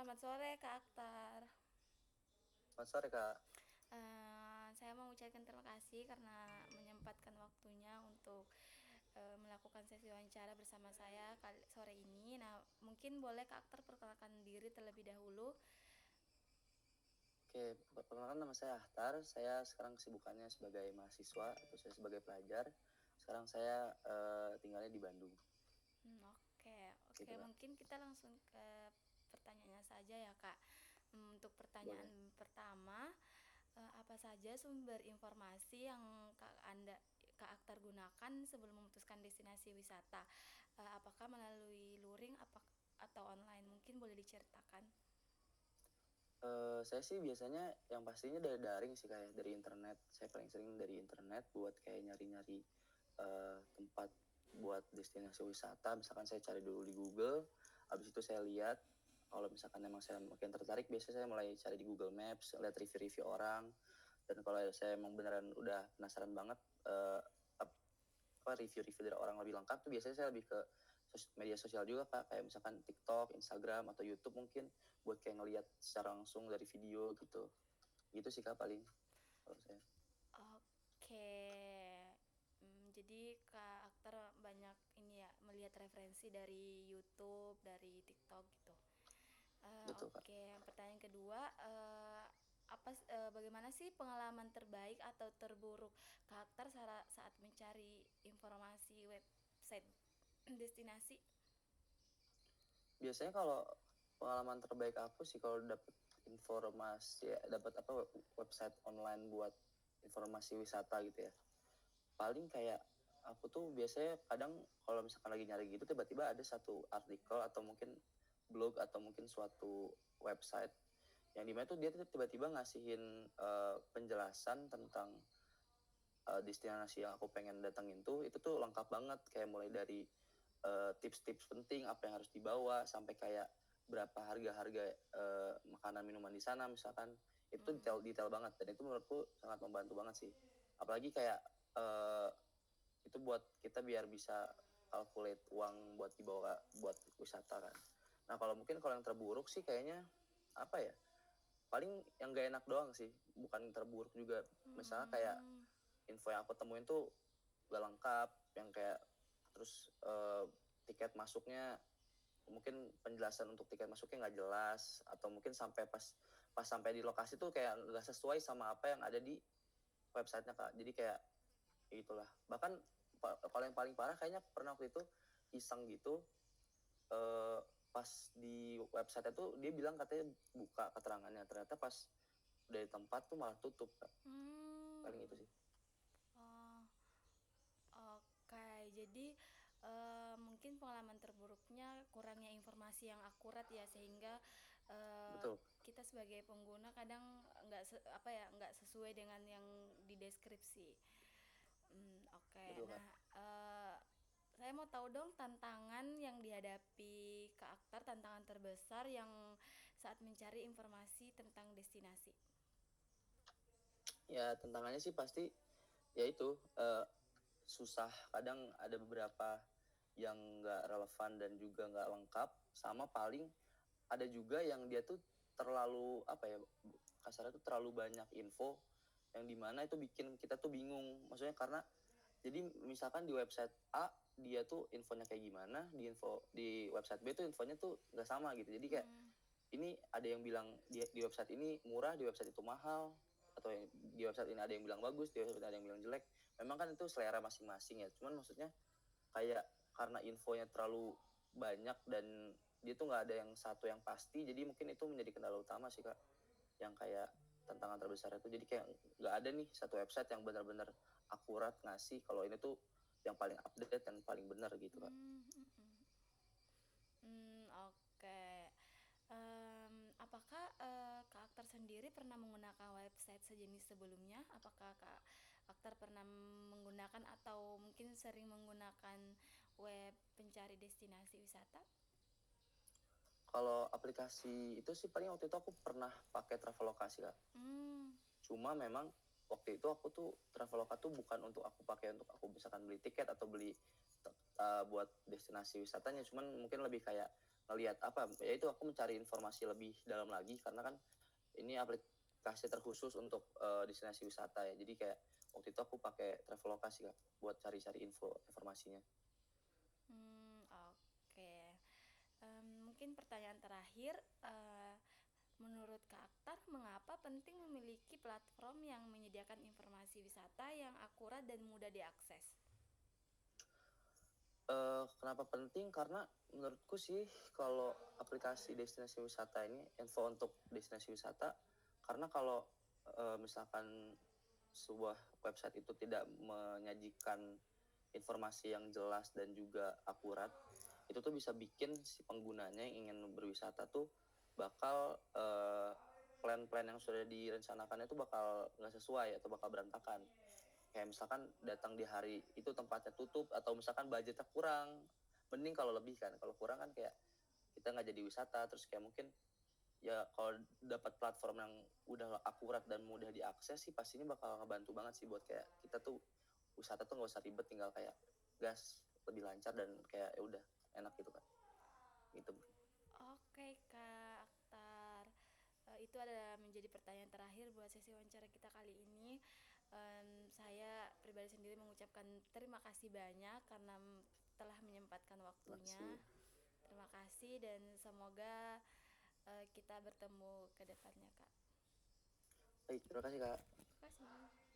selamat sore Kak Aktar. Selamat sore Kak. Saya mau ucapkan terima kasih karena menyempatkan waktunya untuk melakukan sesi wawancara bersama saya sore ini. Nah, mungkin boleh Kak Aktar perkenalkan diri terlebih dahulu. Oke, perkenalkan nama saya Ahtar. Saya sekarang kesibukannya sebagai mahasiswa atau saya sebagai pelajar. Sekarang saya tinggalnya di Bandung. Oke, Gitu Kak. mungkin kita langsung ke pertanyaannya saja ya Kak. Untuk Boleh. pertanyaan pertama, apa saja sumber informasi yang Kak Aktar gunakan sebelum memutuskan destinasi wisata? Apakah melalui luring atau online? Mungkin boleh diceritakan. Saya sih biasanya yang pastinya dari daring sih kayak dari internet. Saya paling sering dari internet buat kayak nyari-nyari tempat buat destinasi wisata. Misalkan saya cari dulu di Google. Habis itu saya lihat kalau misalkan emang saya makin tertarik, biasanya saya mulai cari di Google Maps, lihat review-review orang. Dan kalau saya emang beneran udah penasaran banget review-review dari orang lebih lengkap tuh biasanya saya lebih ke media sosial juga Kak, kayak misalkan TikTok, Instagram, atau YouTube mungkin buat kayak ngelihat secara langsung dari video gitu. Gitu sih Kak paling kalau saya. Oke. Jadi Kak Aktar banyak ini ya melihat referensi dari YouTube, dari TikTok gitu. Betul Kak. Oke, pertanyaan kedua, bagaimana sih pengalaman terbaik atau terburuk Kak Aktar saat mencari informasi website destinasi? Biasanya kalau pengalaman terbaik aku sih kalau dapat informasi, dapat apa website online buat informasi wisata gitu ya. Paling kayak aku tuh biasanya kadang kalau misalkan lagi nyari gitu tiba-tiba ada satu artikel atau mungkin blog atau mungkin suatu website yang dimana tuh dia tuh tiba-tiba ngasihin penjelasan tentang destinasi yang aku pengen datengin tuh itu tuh lengkap banget, kayak mulai dari tips-tips penting apa yang harus dibawa sampai kayak berapa harga-harga makanan minuman di sana misalkan. Itu detail banget dan itu menurutku sangat membantu banget sih, apalagi kayak uh, itu buat kita biar bisa calculate uang buat dibawa buat wisata kan. Nah kalau mungkin kalau yang terburuk sih kayaknya apa ya, paling yang gak enak doang sih, bukan terburuk juga. Misalnya kayak Hmm, info yang aku temuin tuh gak lengkap, yang kayak terus tiket masuknya mungkin penjelasan untuk tiket masuknya nggak jelas, atau mungkin sampai pas pas sampai di lokasi tuh kayak nggak sesuai sama apa yang ada di websitenya Kak. Jadi kayak itulah, bahkan kalau yang paling parah kayaknya pernah waktu itu iseng gitu, eh, pas di website itu dia bilang katanya buka keterangannya, ternyata pas dari tempat tuh malah tutup Kak. hmm, Paling itu sih. oh, oke. Jadi mungkin pengalaman terburuknya kurangnya informasi yang akurat ya sehingga Betul. kita sebagai pengguna kadang nggak sesuai dengan yang di deskripsi. Oke. Betul Nah, Kak. saya mau tahu dong tantangan yang dihadapi Kak Aktar, tantangan terbesar yang saat mencari informasi tentang destinasi. Ya tantangannya sih pasti ya itu, susah, kadang ada beberapa yang nggak relevan dan juga nggak lengkap, sama paling ada juga yang dia tuh terlalu apa ya, kasarnya tuh terlalu banyak info yang dimana itu bikin kita tuh bingung, maksudnya karena jadi misalkan di website A dia tuh infonya kayak gimana, di website B tuh infonya tuh nggak sama gitu. Jadi kayak Hmm, ini ada yang bilang di website ini murah, di website itu mahal, atau di website ini ada yang bilang bagus, di website ini ada yang bilang jelek. Memang kan itu selera masing-masing ya, cuman maksudnya kayak karena infonya terlalu banyak dan dia tuh nggak ada yang satu yang pasti, jadi mungkin itu menjadi kendala utama sih Kak, yang kayak tantangan terbesar itu. Jadi kayak nggak ada nih satu website yang benar-benar akurat ngasih kalau ini tuh yang paling update dan paling benar gitu Kak. hmm, hmm, hmm. Oke. Apakah Kak Aktar sendiri pernah menggunakan website sejenis sebelumnya? Apakah Kak Aktar pernah menggunakan atau mungkin sering menggunakan web pencari destinasi wisata? Kalau aplikasi itu sih paling waktu itu aku pernah pakai Traveloka sih Kak. Hmm, Cuma memang waktu itu aku tuh Traveloka tuh bukan untuk aku pakai untuk aku misalkan beli tiket atau beli buat destinasi wisatanya, cuman mungkin lebih kayak ngelihat apa ya, itu aku mencari informasi lebih dalam lagi karena kan ini aplikasi terkhusus untuk destinasi wisata ya. Jadi kayak waktu itu aku pakai Traveloka sih Kak buat cari-cari informasinya. Oke. Mungkin pertanyaan terakhir, menurut Kak Aktar, mengapa penting memiliki platform yang menyediakan informasi wisata yang akurat dan mudah diakses? Kenapa penting? Karena menurutku sih kalau aplikasi destinasi wisata ini, info untuk destinasi wisata, karena kalau misalkan sebuah website itu tidak menyajikan informasi yang jelas dan juga akurat, itu tuh bisa bikin si penggunanya yang ingin berwisata tuh bakal plan-plan yang sudah direncanakannya tuh bakal nggak sesuai atau bakal berantakan. Kayak misalkan datang di hari itu tempatnya tutup atau misalkan budgetnya kurang, mending kalau lebih kan. Kalau kurang kan kayak kita nggak jadi wisata, terus kayak mungkin ya kalau dapat platform yang udah akurat dan mudah diakses sih pastinya bakal ngebantu banget sih buat kayak kita tuh wisata tuh nggak usah ribet, tinggal kayak gas lebih lancar dan kayak ya udah enak gitu kan gitu. Oke Kak Aktar, itu adalah menjadi pertanyaan terakhir buat sesi wawancara kita kali ini. Saya pribadi sendiri mengucapkan terima kasih banyak karena telah menyempatkan waktunya. Makasih. Terima kasih dan semoga kita bertemu ke depannya Kak. Baik, terima kasih Kak. Terima kasih.